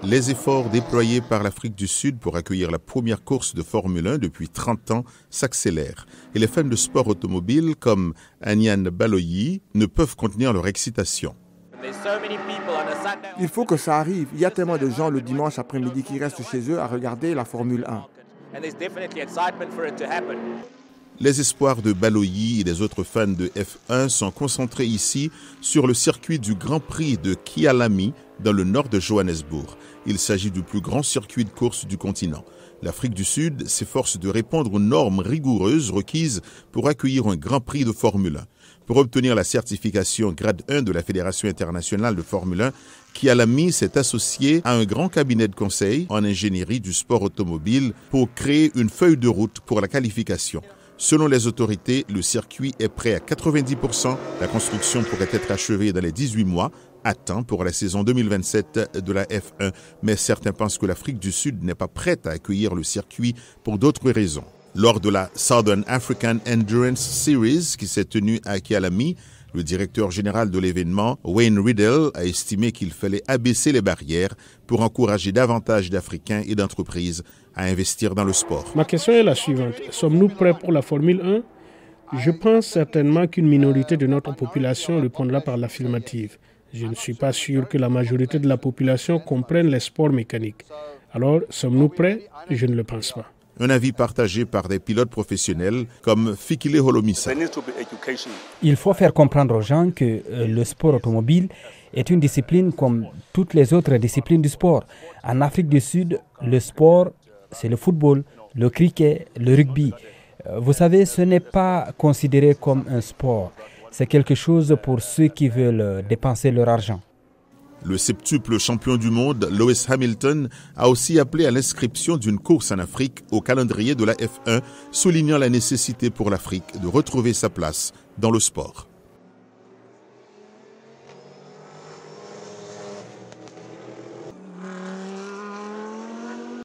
Les efforts déployés par l'Afrique du Sud pour accueillir la première course de Formule 1 depuis 30 ans s'accélèrent. Et les fans de sport automobile comme Anyan Baloyi ne peuvent contenir leur excitation. Il faut que ça arrive. Il y a tellement de gens le dimanche après-midi qui restent chez eux à regarder la Formule 1. Les espoirs de Baloyi et des autres fans de F1 sont concentrés ici sur le circuit du Grand Prix de Kyalami dans le nord de Johannesburg. Il s'agit du plus grand circuit de course du continent. L'Afrique du Sud s'efforce de répondre aux normes rigoureuses requises pour accueillir un Grand Prix de Formule 1. Pour obtenir la certification grade 1 de la Fédération internationale de Formule 1, Kyalami s'est associé à un grand cabinet de conseil en ingénierie du sport automobile pour créer une feuille de route pour la qualification. Selon les autorités, le circuit est prêt à 90%. La construction pourrait être achevée dans les 18 mois, à temps pour la saison 2027 de la F1. Mais certains pensent que l'Afrique du Sud n'est pas prête à accueillir le circuit pour d'autres raisons. Lors de la Southern African Endurance Series qui s'est tenue à Kyalami, le directeur général de l'événement, Wayne Riddle, a estimé qu'il fallait abaisser les barrières pour encourager davantage d'Africains et d'entreprises à investir dans le sport. Ma question est la suivante. Sommes-nous prêts pour la Formule 1 ? Je pense certainement qu'une minorité de notre population répondra par l'affirmative. Je ne suis pas sûr que la majorité de la population comprenne les sports mécaniques. Alors, sommes-nous prêts ? Je ne le pense pas. Un avis partagé par des pilotes professionnels comme Fikile Holomisa. Il faut faire comprendre aux gens que le sport automobile est une discipline comme toutes les autres disciplines du sport. En Afrique du Sud, le sport, c'est le football, le cricket, le rugby. Vous savez, ce n'est pas considéré comme un sport. C'est quelque chose pour ceux qui veulent dépenser leur argent. Le septuple champion du monde, Lewis Hamilton, a aussi appelé à l'inscription d'une course en Afrique au calendrier de la F1, soulignant la nécessité pour l'Afrique de retrouver sa place dans le sport.